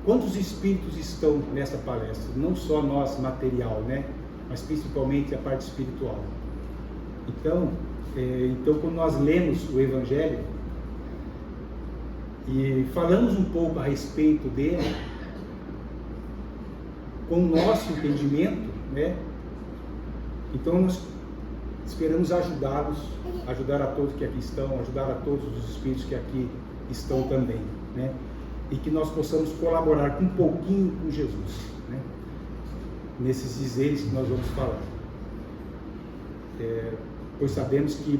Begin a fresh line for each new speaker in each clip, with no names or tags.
quantos espíritos estão nessa palestra? Não só nós, material, né? Mas principalmente a parte espiritual. Então, quando nós lemos o Evangelho e falamos um pouco a respeito dele, com o nosso entendimento, né? Então nós esperamos ajudá-los, ajudar a todos que aqui estão, ajudar a todos os espíritos que aqui estão também, né? E que nós possamos colaborar com um pouquinho com Jesus, né? Nesses dizeres que nós vamos falar. Pois sabemos que,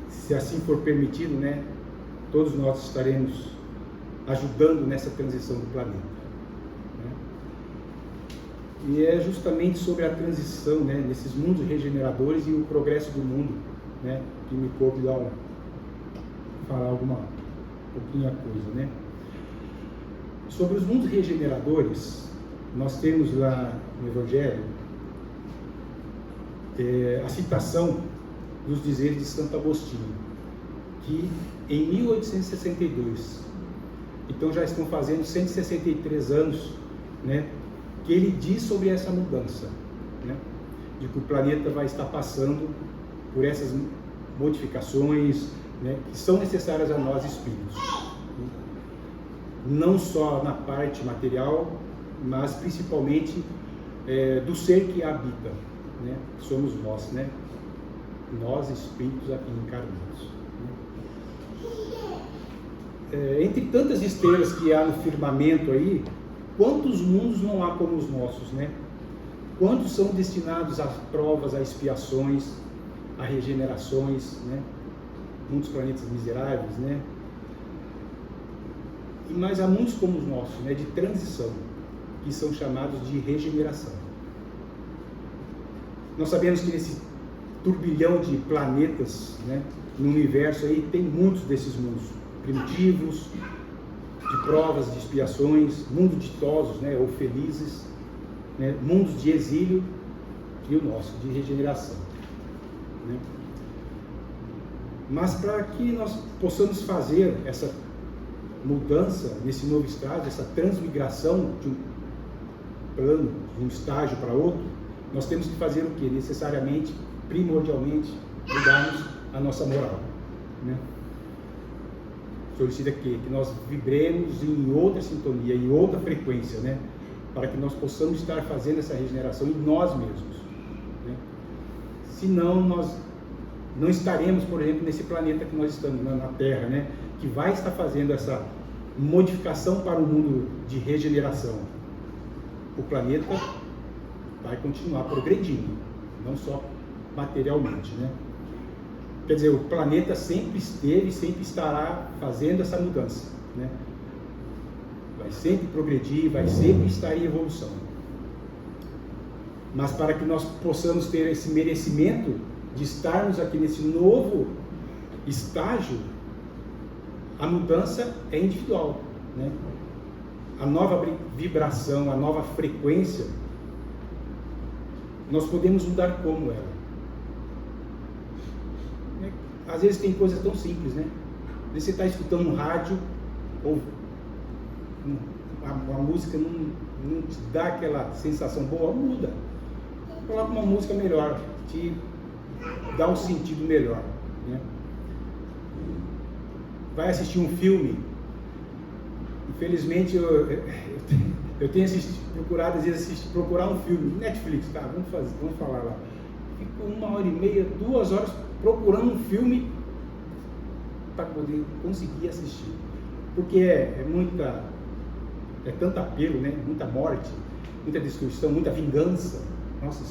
se assim for permitido, né, todos nós estaremos ajudando nessa transição do planeta, né? E é justamente sobre a transição, né, nesses mundos regeneradores e o progresso do mundo, né, que me coube falar alguma pouquinha coisa, né? Sobre os mundos regeneradores, nós temos lá no Evangelho a citação dos dizeres de Santo Agostinho, que em 1862, então já estão fazendo 163 anos, né, que ele diz sobre essa mudança, né, de que o planeta vai estar passando por essas modificações, né, que são necessárias a nós espíritos, não só na parte material, mas principalmente do ser que a habita, né, que somos nós, né, nós espíritos aqui encarnados. Entre tantas estrelas que há no firmamento aí, quantos mundos não há como os nossos, né? Quantos são destinados a provas, a expiações, a regenerações, né? Muitos planetas miseráveis, né? Mas há muitos como os nossos, né? De transição, que são chamados de regeneração. Nós sabemos que nesse turbilhão de planetas, né, no universo aí, tem muitos desses mundos primitivos, de provas, de expiações, mundo ditosos, né, ou felizes, né, mundos de exílio e o nosso, de regeneração, né? Mas para que nós possamos fazer essa mudança nesse novo estágio, essa transmigração de um plano, de um estágio para outro, nós temos que fazer o que? Necessariamente, primordialmente, mudarmos a nossa moral, né? Solicita que nós vibremos em outra sintonia, em outra frequência, né? Para que nós possamos estar fazendo essa regeneração em nós mesmos, né? Senão nós não estaremos, por exemplo, nesse planeta que nós estamos, na Terra, né? Que vai estar fazendo essa modificação para um mundo de regeneração. O planeta vai continuar progredindo, não só materialmente, né? Quer dizer, o planeta sempre esteve, sempre estará fazendo essa mudança, né? Vai sempre progredir, vai sempre estar em evolução. Mas para que nós possamos ter esse merecimento de estarmos aqui nesse novo estágio, a mudança é individual, né? A nova vibração, a nova frequência, nós podemos mudar como ela. Às vezes tem coisas tão simples, né? Você está escutando um rádio, ou a música não te dá aquela sensação boa, muda. Coloca uma música melhor, te dá um sentido melhor, né? Vai assistir um filme. Infelizmente eu tenho procurado às vezes procurar um filme, Netflix, tá? Vamos falar lá. Fico 1h30, 2 horas procurando um filme para poder conseguir assistir, porque é tanto apelo, né? Muita morte, muita destruição, muita vingança. Nossa,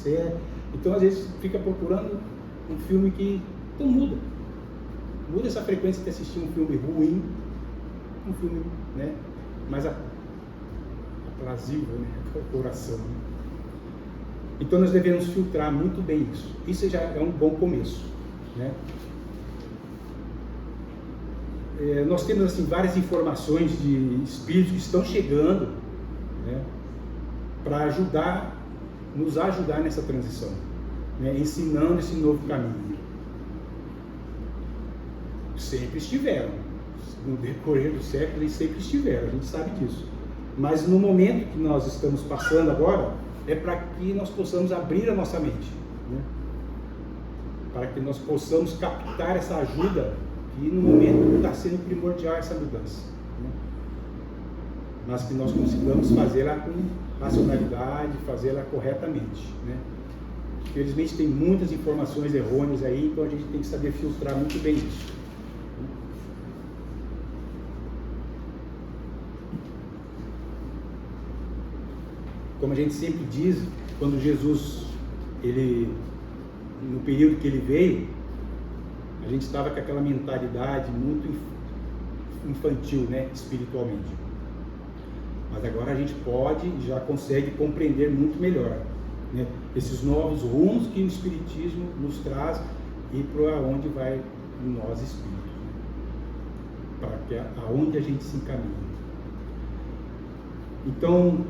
então às vezes fica procurando um filme que então muda essa frequência de assistir um filme ruim, um filme, né, mais aprazível, né, ao coração. Então nós devemos filtrar muito bem isso. Isso já é um bom começo, né? Nós temos assim várias informações de espíritos que estão chegando, né, para nos ajudar nessa transição, né, ensinando esse novo caminho. Sempre estiveram, no decorrer do século eles sempre estiveram, a gente sabe disso. Mas no momento que nós estamos passando agora, é para que nós possamos abrir a nossa mente, né? Para que nós possamos captar essa ajuda, que no momento está sendo primordial essa mudança, né? Mas que nós consigamos fazê-la com racionalidade, fazê-la corretamente, né? Infelizmente tem muitas informações errôneas aí, então a gente tem que saber filtrar muito bem isso. Como a gente sempre diz, quando Jesus, no período que ele veio, a gente estava com aquela mentalidade muito infantil, né, espiritualmente. Mas agora a gente pode e já consegue compreender muito melhor, né, esses novos rumos que o Espiritismo nos traz e para onde vai nós espíritos, né, para que aonde a gente se encaminha. Então,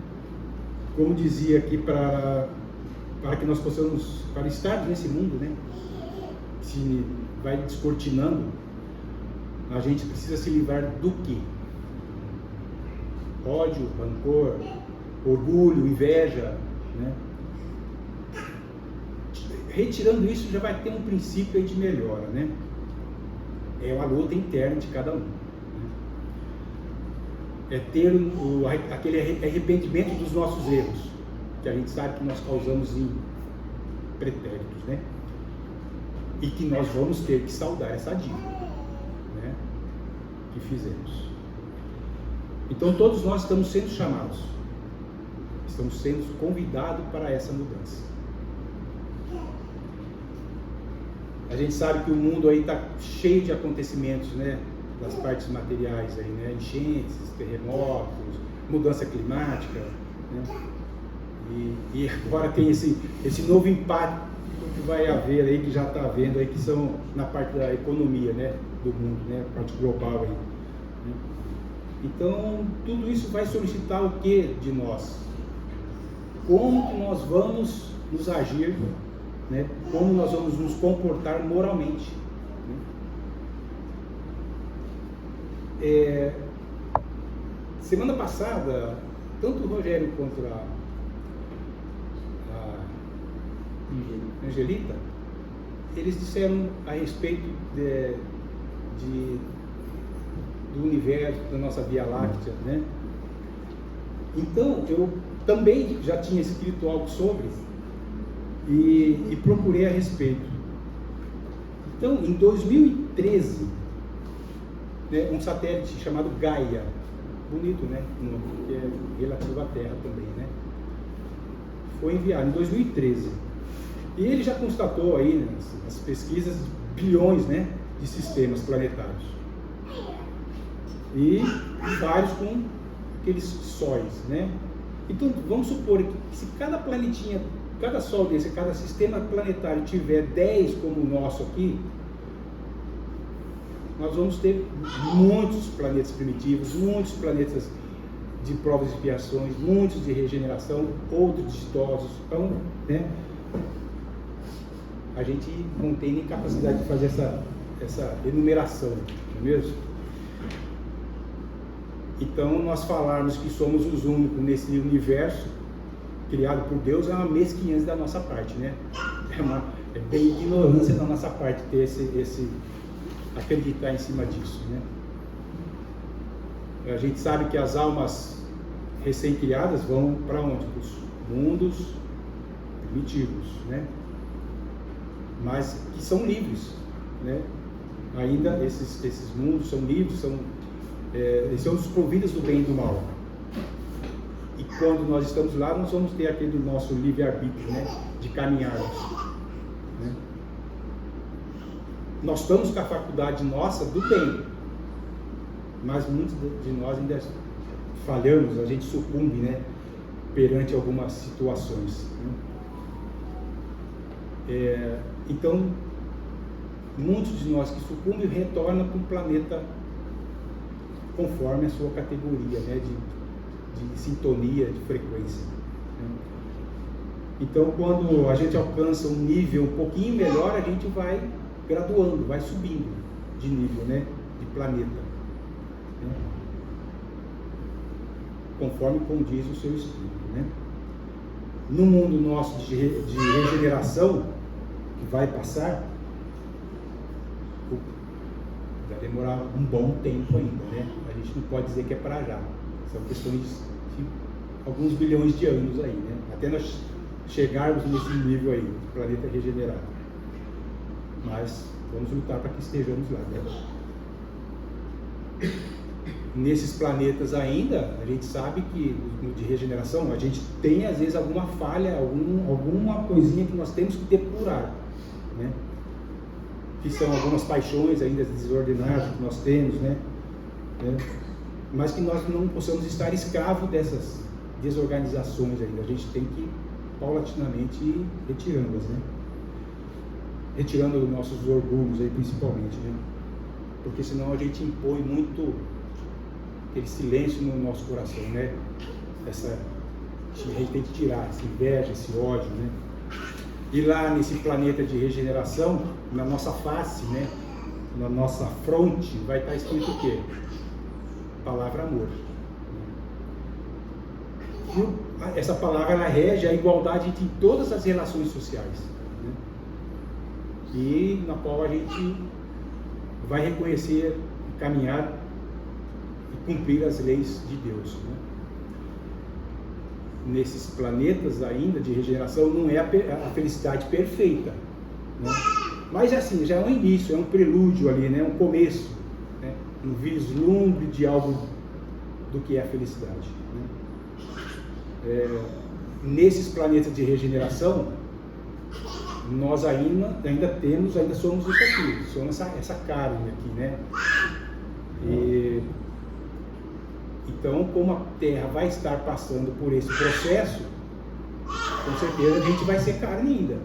como dizia aqui, para que nós possamos, para estar nesse mundo, né, se vai descortinando, a gente precisa se livrar do quê? Ódio, rancor, orgulho, inveja, né? Retirando isso, já vai ter um princípio aí de melhora, né? É uma luta interna de cada um, né? É ter aquele arrependimento dos nossos erros, que a gente sabe que nós causamos em pretéritos, né? E que nós vamos ter que saldar essa dívida, né, que fizemos. Então todos nós estamos sendo chamados, estamos sendo convidados para essa mudança. A gente sabe que o mundo aí está cheio de acontecimentos, né, das partes materiais aí, né, enchentes, terremotos, mudança climática, né, e agora tem esse novo impacto que vai haver aí, que já está havendo aí, que são na parte da economia, né, do mundo, né, parte global aí, né? Então tudo isso vai solicitar o que de nós? Como que nós vamos nos agir, né? Como nós vamos nos comportar moralmente, né? Semana passada, tanto o Rogério quanto a Angelita, eles disseram a respeito do universo, da nossa Via Láctea, né? Então, eu também já tinha escrito algo sobre e procurei a respeito. Então, em 2013, né, um satélite chamado Gaia, bonito, né? Que é relativo à Terra também, né? Foi enviado em 2013. E ele já constatou aí, nas pesquisas, bilhões, né, de sistemas planetários. E vários com aqueles sóis, né? Então, vamos supor que se cada planetinha, cada sol desse, cada sistema planetário tiver 10 como o nosso aqui, nós vamos ter muitos planetas primitivos, muitos planetas de provas e expiações, muitos de regeneração, outros distosos. Então, né, a gente não tem nem capacidade de fazer essa enumeração, não é mesmo? Então, nós falarmos que somos os únicos nesse universo criado por Deus é uma mesquinhança da nossa parte, né? É bem ignorância da nossa parte ter acreditar em cima disso, né? A gente sabe que as almas recém-criadas vão para onde? Para os mundos primitivos, né? Mas que são livres, né? Ainda esses mundos são livres, eles são desprovidos do bem e do mal. E quando nós estamos lá, nós vamos ter aquele nosso livre-arbítrio, né, de caminharmos, né? Nós estamos com a faculdade nossa do bem, mas muitos de nós ainda falhamos, a gente sucumbe, né, perante algumas situações, né? Então, muitos de nós que sucumbem retornam para o planeta conforme a sua categoria, né, de sintonia, de frequência, né? Então, quando a gente alcança um nível um pouquinho melhor, a gente vai graduando, vai subindo de nível, né, de planeta. né? Conforme condiz o seu Espírito, né? No mundo nosso de regeneração, que vai passar, vai demorar um bom tempo ainda, né? A gente não pode dizer que é para já. São questões de alguns bilhões de anos aí, né? Até nós chegarmos nesse nível aí, do planeta regenerado. Mas vamos lutar para que estejamos lá, né? Nesses planetas ainda, a gente sabe que de regeneração, a gente tem às vezes alguma falha, alguma coisinha que nós temos que depurar, né? Que são algumas paixões ainda desordenadas que nós temos, né? Mas que nós não possamos estar escravos dessas desorganizações ainda. A gente tem que paulatinamente ir retirando-as, né? Retirando os nossos orgulhos aí principalmente, né? Porque senão a gente impõe muito aquele silêncio no nosso coração, né? A gente tem que tirar essa inveja, esse ódio, né? E lá nesse planeta de regeneração, na nossa face, né? Na nossa fronte, vai estar escrito o quê? Palavra amor. E essa palavra, ela rege a igualdade entre todas as relações sociais, né? E na qual a gente vai reconhecer, caminhar e cumprir as leis de Deus, né? Nesses planetas ainda de regeneração não é a felicidade perfeita, né? Mas assim, já é um início, é um prelúdio ali, né? Um começo, né? Um vislumbre de algo do que é a felicidade, né? Nesses planetas de regeneração, nós ainda somos isso aqui, somos essa carne aqui, né? Então, como a Terra vai estar passando por esse processo, com certeza a gente vai ser carne ainda,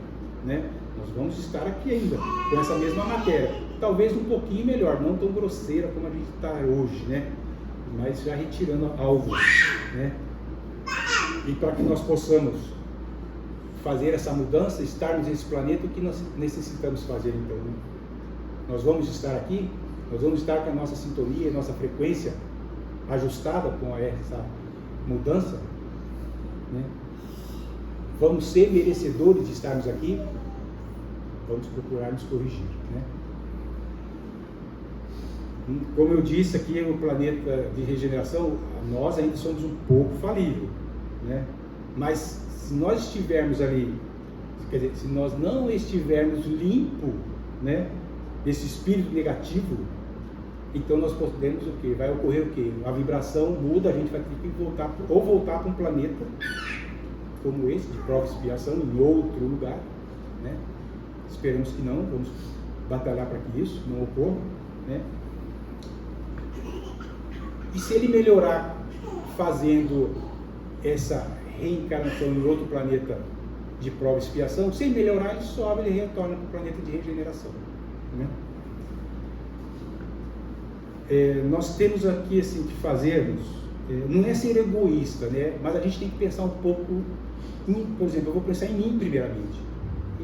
né? Nós vamos estar aqui ainda, com essa mesma matéria, talvez um pouquinho melhor, não tão grosseira como a gente está hoje, né? Mas já retirando algo, né? E para que nós possamos fazer essa mudança, estarmos nesse planeta, o que nós necessitamos fazer então, né? Nós vamos estar aqui, nós vamos estar com a nossa sintonia, a nossa frequência ajustada com essa mudança, né? Vamos ser merecedores de estarmos aqui, vamos procurar nos corrigir, né? Como eu disse aqui, o planeta de regeneração, nós ainda somos um pouco falível, né? Mas se nós estivermos ali, quer dizer, se nós não estivermos limpo, né, desse espírito negativo, então nós podemos o quê? Vai ocorrer o quê? A vibração muda, a gente vai ter que voltar para um planeta como esse, de prova e expiação, em outro lugar, né? Esperamos que não, vamos batalhar para que isso não ocorra, né? E se ele melhorar fazendo essa reencarnação em outro planeta de prova e expiação, se ele melhorar, ele sobe, ele retorna para o planeta de regeneração, né? Nós temos aqui assim que fazermos, não é ser egoísta, né? Mas a gente tem que pensar um pouco, por exemplo, eu vou pensar em mim primeiramente,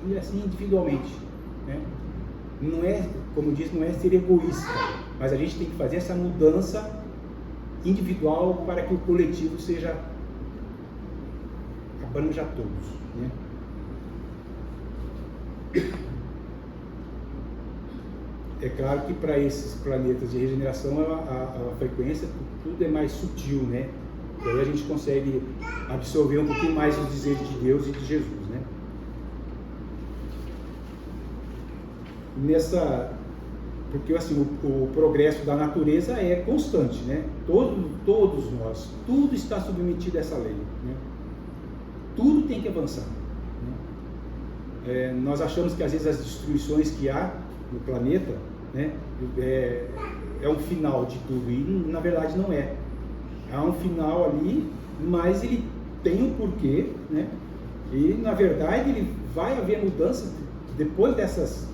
e assim individualmente, né? Não é, como diz, não é ser egoísta, mas a gente tem que fazer essa mudança individual para que o coletivo seja abranja todos, né? É claro que para esses planetas de regeneração a frequência, tudo é mais sutil, né? E aí a gente consegue absorver um pouquinho mais os dizeres de Deus e de Jesus, né? Porque assim, o progresso da natureza é constante, né? Todos nós, tudo está submetido a essa lei, né? Tudo tem que avançar, né? Nós achamos que às vezes as destruições que há no planeta, né, é um final de tudo, e na verdade não é. Há um final ali, mas ele tem um porquê, né? E na verdade ele vai haver mudança depois dessas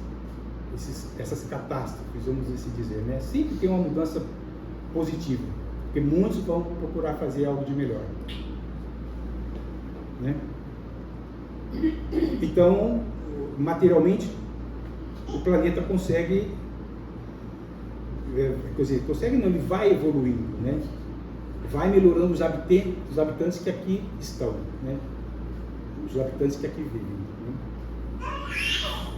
catástrofes, vamos assim dizer, né? Sempre tem uma mudança positiva, porque muitos vão procurar fazer algo de melhor, né? Então, materialmente, o planeta consegue quer dizer, consegue não, ele vai evoluindo, né? Vai melhorando os habitantes que aqui estão, né? Os habitantes que aqui vivem, né?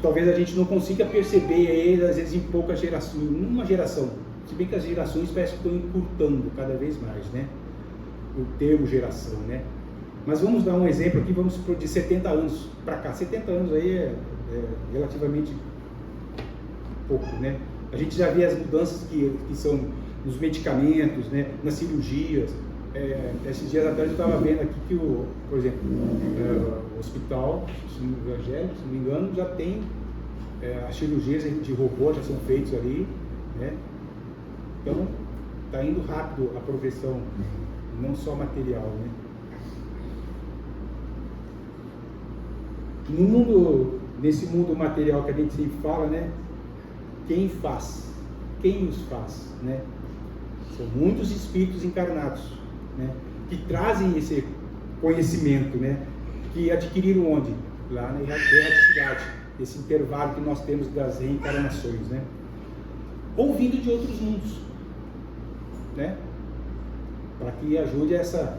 Talvez a gente não consiga perceber ele, às vezes, em poucas gerações, em uma geração, se bem que as gerações parece que estão encurtando cada vez mais, né? O termo geração, né? Mas vamos dar um exemplo aqui, vamos supor, de 70 anos para cá. 70 anos aí é relativamente pouco, né? A gente já vê as mudanças que são nos medicamentos, né? Nas cirurgias. Esses dias atrás eu estava vendo aqui que, por exemplo, o hospital evangélico, se não me engano, já tem as cirurgias de robô, já são feitas ali, né? Então, está indo rápido a progressão, não só material, né? Nesse mundo material que a gente sempre fala, né? Quem faz? Quem os faz, né? São muitos espíritos encarnados, né? Que trazem esse conhecimento, né? Que adquiriram onde? Lá na erraticidade, esse intervalo que nós temos das reencarnações, né? Ou vindo de outros mundos, né? Para que ajude a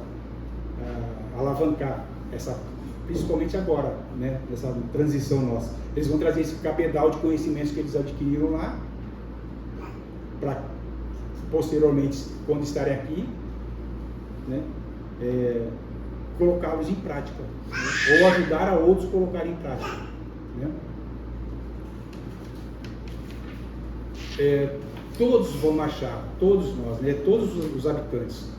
alavancar essa, principalmente agora, né? Nessa transição nossa. Eles vão trazer esse cabedal de conhecimentos que eles adquiriram lá, para posteriormente, quando estarem aqui, né? Colocá-los em prática, né? Ou ajudar a outros a colocarem em prática, né? Todos vão marchar, todos nós, né? Todos os habitantes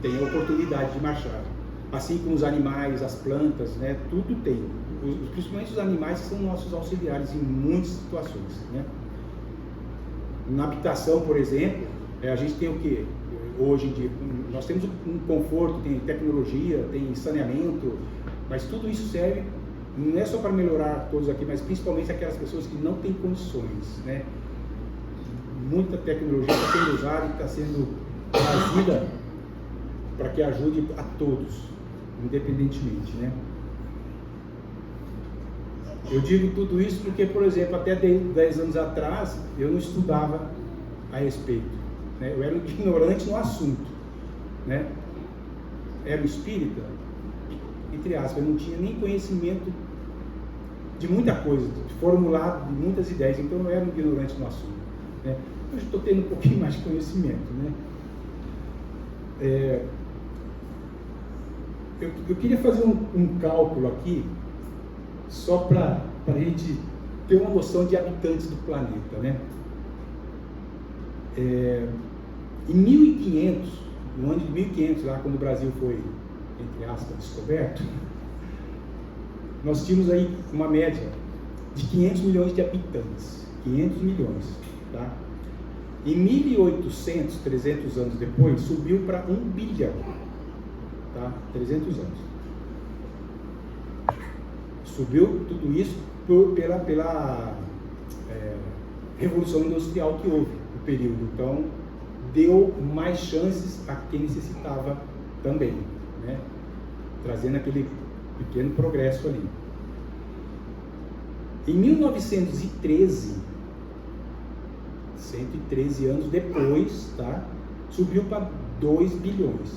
têm a oportunidade de marchar, assim como os animais, as plantas, né? Tudo tem, principalmente os animais, que são nossos auxiliares em muitas situações, né? Na habitação, por exemplo, a gente tem o que? Hoje em dia, nós temos um conforto, tem tecnologia, tem saneamento, mas tudo isso serve, não é só para melhorar todos aqui, mas principalmente aquelas pessoas que não têm condições, né? Muita tecnologia está sendo usada e está sendo trazida para que ajude a todos, independentemente, né? Eu digo tudo isso porque, por exemplo, até 10 anos atrás, eu não estudava a respeito, né? Eu era um ignorante no assunto, né? Era um espírita, entre aspas, eu não tinha nem conhecimento de muita coisa, formulado de muitas ideias, então eu era um ignorante no assunto, né? Hoje estou tendo um pouquinho mais de conhecimento, né? Eu queria fazer um cálculo aqui, só para a gente ter uma noção de habitantes do planeta, né? Em 1500, no ano de 1500, lá quando o Brasil foi, entre aspas, descoberto, nós tínhamos aí uma média de 500 milhões de habitantes, 500 milhões, tá? Em 1800, 300 anos depois, subiu para 1 bilhão, tá? 300 anos. Subiu tudo isso pela Revolução Industrial que houve no período. Então, deu mais chances a quem necessitava também, né? Trazendo aquele pequeno progresso ali. Em 1913, 113 anos depois, tá? Subiu para 2 bilhões.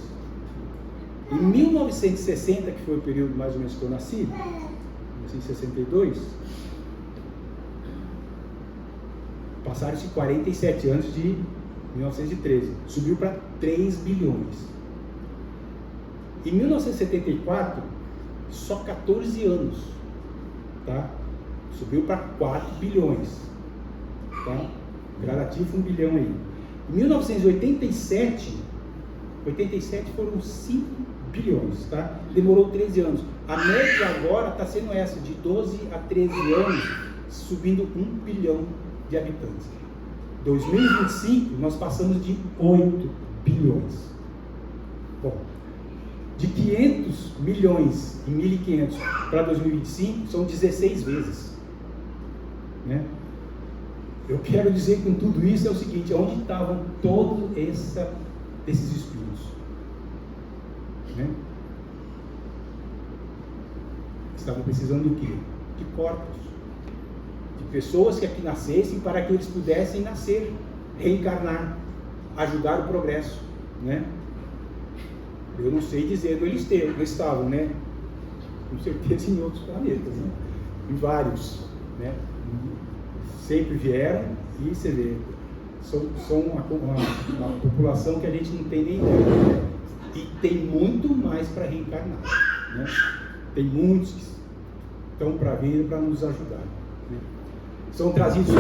Em 1960, que foi o período mais ou menos que eu nasci, 1962, passaram-se 47 anos de 1913, subiu para 3 bilhões. Em 1974, só 14 anos, tá? Subiu para 4 bilhões, tá? Gradativo 1 bilhão aí. Em 1987, 87 foram 5 bilhões, tá? Demorou 13 anos. A média agora está sendo essa, de 12 a 13 anos, subindo 1 bilhão de habitantes. 2025, nós passamos de 8 bilhões. Bom, de 500 milhões em 1500 para 2025, são 16 vezes, né? Eu quero dizer com tudo isso é o seguinte: onde estavam todos esses espíritos, né? Estavam precisando do quê? De corpos, de pessoas que aqui nascessem para que eles pudessem nascer, reencarnar, ajudar o progresso, né? Eu não sei dizer onde eles estavam, né? Com certeza em outros planetas, né? Em vários, né? Sempre vieram e você vê, são uma população que a gente não tem nem ideia, né? E tem muito mais para reencarnar, né? Tem muitos que estão para vir para nos ajudar, né? São trazidos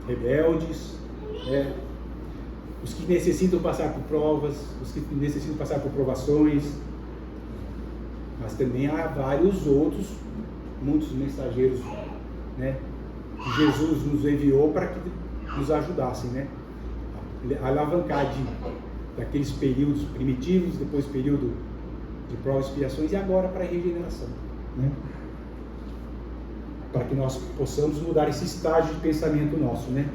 rebeldes, né? Os que necessitam passar por provas, os que necessitam passar por provações, mas também há vários outros, muitos mensageiros, né, que Jesus nos enviou para que nos ajudassem, né, a alavancar daqueles períodos primitivos, depois período de provas e expiações, e agora para a regeneração, né, para que nós possamos mudar esse estágio de pensamento nosso, né.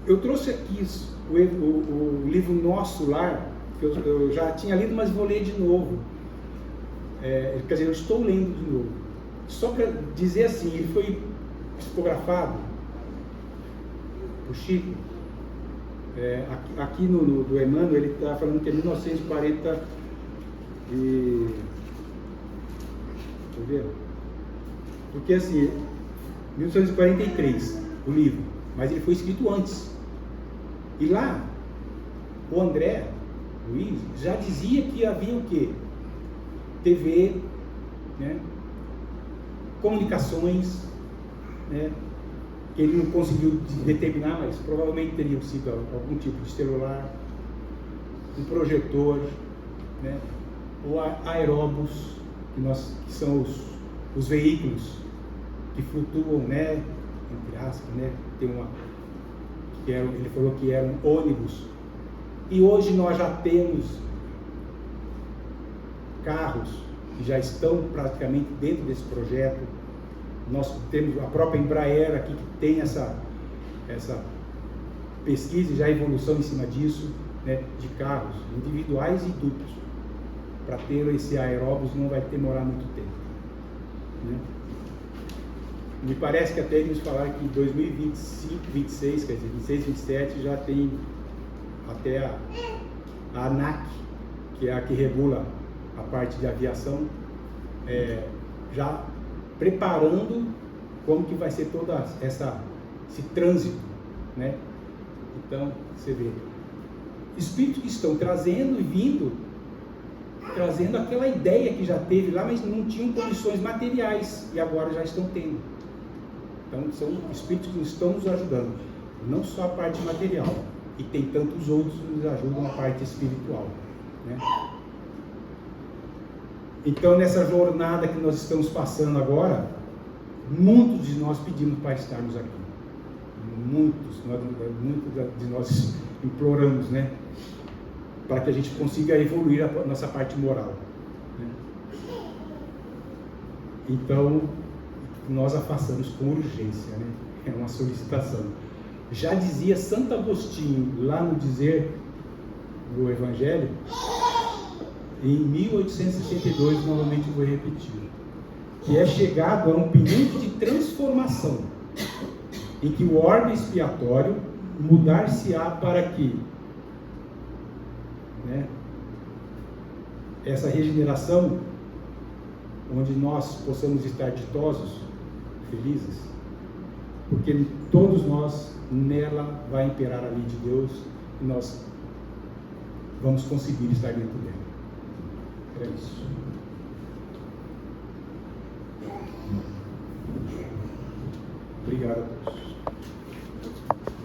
Eu trouxe aqui o livro Nosso Lar, que eu já tinha lido, mas vou ler de novo. Quer dizer, eu estou lendo de novo. Só para dizer assim, ele foi psicografado por Chico. Aqui do Emmanuel, ele está falando que é 1940 e... Deixa eu ver. Porque assim, 1943, o livro, mas ele foi escrito antes. E lá, o André Luiz já dizia que havia o quê? TV, né? Comunicações, né? Que ele não conseguiu determinar, mas provavelmente teriam sido algum tipo de celular, um projetor, né? Ou aeróbus, que são os veículos que flutuam, né? Entre aspas, né? Ele falou que eram ônibus. E hoje nós já temos carros que já estão praticamente dentro desse projeto. Nós temos a própria Embraer aqui que tem essa pesquisa e já evolução em cima disso, né, de carros individuais e duplos. Para ter esse aeróbus não vai demorar muito tempo, né? Me parece que até eles falaram que em 2025, 26, quer dizer, 26, 27 já tem até a ANAC, que é a que regula a parte de aviação, já preparando como que vai ser todo esse trânsito, né? Então, você vê, espíritos que estão trazendo e vindo, trazendo aquela ideia que já teve lá, mas não tinham condições materiais, e agora já estão tendo. Então, são espíritos que estão nos ajudando, não só a parte material, e tem tantos outros que nos ajudam a parte espiritual, né? Então, nessa jornada que nós estamos passando agora, muitos de nós pedimos para estarmos aqui. Muitos de nós imploramos, né? Para que a gente consiga evoluir a nossa parte moral, né? Então, nós a façamos com urgência, né? É uma solicitação. Já dizia Santo Agostinho, lá no dizer do Evangelho, em 1862, novamente vou repetir, que é chegado a um período de transformação, em que o órgão expiatório mudar-se-á para que, né, essa regeneração, onde nós possamos estar ditosos, felizes, porque todos nós, nela vai imperar a lei de Deus e nós vamos conseguir estar dentro dela. É isso. Obrigado a todos.